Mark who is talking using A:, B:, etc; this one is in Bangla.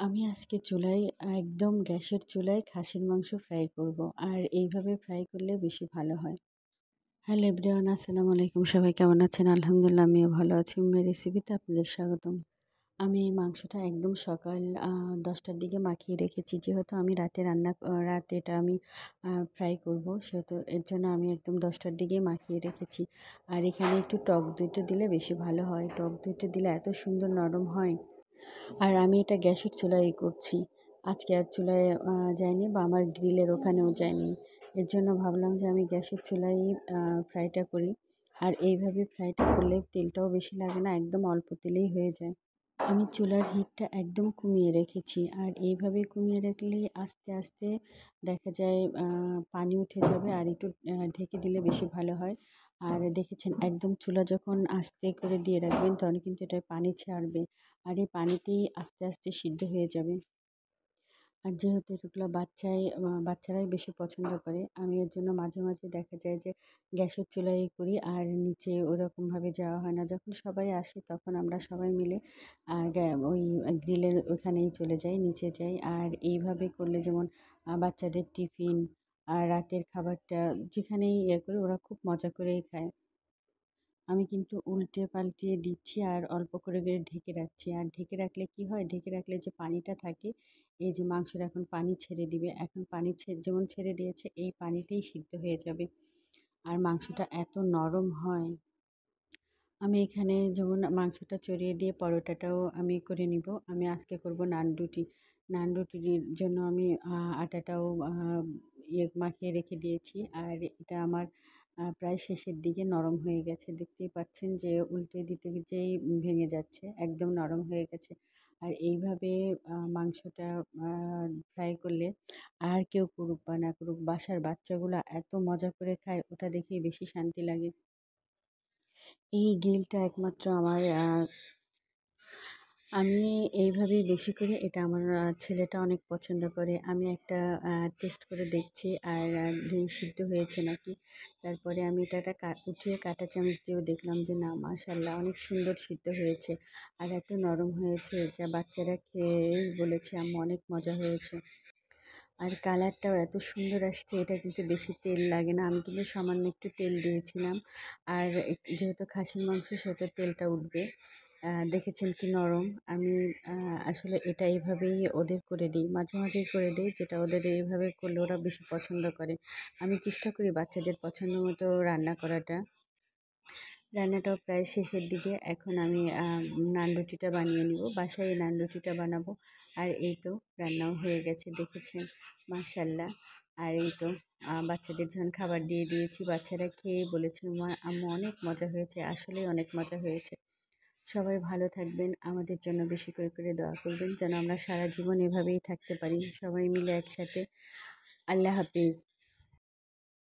A: আমি আজকে চুলায় একদম গ্যাসের চুলায় খাসির মাংস ফ্রাই করব। আর এইভাবে ফ্রাই করলে বেশি ভালো হয়। হ্যালো এভরিওয়ান, আসসালামু আলাইকুম। সবাই কেমন আছেন? আলহামদুলিল্লাহ আমিও ভালো আছি। মেয়ের রেসিপিতে আপনাদের স্বাগতম। আমি এই মাংসটা একদম সকাল 10টার দিকে মাখিয়ে রেখেছি। যেহেতু আমি রাতে এটা আমি ফ্রাই করব, সেহেতু এর জন্য আমি একদম 10টার দিকেই মাখিয়ে রেখেছি। আর এখানে একটু টক দইটা দিলে বেশি ভালো হয়। টক দইটা দিলে এত সুন্দর নরম হয়। আর আমি এটা গ্যাসের চুলায় করছি। আজকে আর চুলায় যাইনি, বা আমার গ্রিলের ওখানেও যাইনি। এর জন্য ভাবলাম যে আমি গ্যাসের চুলায়ই ফ্রাইটা করি। আর এইভাবে ফ্রাইটা করলে তেলটাও বেশি লাগে না, একদম অল্প তেলেই হয়ে যায়। আমি চুলার হিটটা একদম কমিয়ে রেখেছি। আর এইভাবে কমিয়ে রাখলে আস্তে আস্তে দেখা যায় পানি উঠে যাবে। আর একটু ঢেকে দিলে বেশি ভালো হয়। আর দেখেছেন, একদম চুলা যখন আস্তে করে দিয়ে রাখবেন তখন কিন্তু এটা পানি ছাড়বে। আর এই পানিতেই আস্তে আস্তে সিদ্ধ হয়ে যাবে। আর যেহেতু এগুলো বাচ্চারাই বেশি পছন্দ করে, আমি এর জন্য মাঝে মাঝে দেখা যায় যে গ্যাসের চুলায় করি। আর নিচে ওরকমভাবে যাওয়া হয় না। যখন সবাই আসে তখন আমরা সবাই মিলে ওই গ্রিলের ওখানেই চলে যাই, নিচে যাই। আর এইভাবে করলে যেমন বাচ্চাদের টিফিন আর রাতের খাবারটা যেখানেই করি, ওরা খুব মজা করেই খায়। আমি কিন্তু উল্টে পাল্টিয়ে দিচ্ছি আর অল্প করে ঢেকে রাখছি। আর ঢেকে রাখলে কি হয়, ঢেকে রাখলে যে পানিটা থাকে, এই যে মাংসটা এখন পানি ছেড়ে দিবে, এখন যেমন ছেড়ে দিয়েছে, এই পানিতেই সিদ্ধ হয়ে যাবে। আর মাংসটা এত নরম হয়। আমি এখানে যেমন মাংসটা চড়িয়ে দিয়ে পরোটাটাও আমি করে নিব। আমি আজকে করব নান রুটি। নান রুটির জন্য আমি আটাটাও মাখিয়ে রেখে দিয়েছি। আর এটা আমার প্রায় শেষের দিকে নরম হয়ে গেছে। দেখতেই পাচ্ছেন যে উল্টে দিতে যেই ভেঙে যাচ্ছে, একদম নরম হয়ে গেছে। আর এইভাবে মাংসটা ফ্রাই করলে আর কেউ করুক বা না করুক, বাসার বাচ্চাগুলা এত মজা করে খায়, ওটা দেখেই বেশি শান্তি লাগে। এই গ্রিলটা একমাত্র আমি এইভাবেই বেশি করি। এটা আমার ছেলেটা অনেক পছন্দ করে। আমি একটা টেস্ট করে দেখছি আর সিদ্ধ হয়েছে নাকি। তারপরে আমি এটা উঠিয়ে কাঁটা চামচ দিয়েও দেখলাম যে না, মাশাআল্লাহ, অনেক সুন্দর সিদ্ধ হয়েছে। আর এত নরম হয়েছে যা বাচ্চারা খেয়েই বলেছে আম্মু অনেক মজা হয়েছে। আর কালারটাও এত সুন্দর আসছে। এটা কিন্তু বেশি তেল লাগে না। আমি কিন্তু সামান্য একটু তেল দিয়েছিলাম। আর যেহেতু খাসির মাংস, সেহেতু তেলটা উঠবে। দেখেছেন কি নরম। আমি আসলে এটা এইভাবেই ওদের করে দিই, মাঝে মাঝেই করে দিই, যেটা ওদের এইভাবে করলে ওরা বেশি পছন্দ করে। আমি চেষ্টা করি বাচ্চাদের পছন্দ মতো রান্না করাটা। রান্নাটাও প্রায় শেষের দিকে। এখন আমি নান রুটিটা বানিয়ে নিব। বাসায় এই নান রুটিটা বানাবো। আর এই তো রান্নাও হয়ে গেছে, দেখেছেন, মাশাল্লাহ। আর এই তো বাচ্চাদের যখন খাবার দিয়ে দিয়েছি, বাচ্চারা খেয়ে বলেছে মা, আম্মু অনেক মজা হয়েছে। আসলেই অনেক মজা হয়েছে। সবাই ভালো থাকবেন, আমাদের জন্য বেশি করে দোয়া করবেন, যেন আমরা সারা জীবন এভাবেই থাকতে পারি সবাই মিলে একসাথে। আল্লাহ হাফিজ।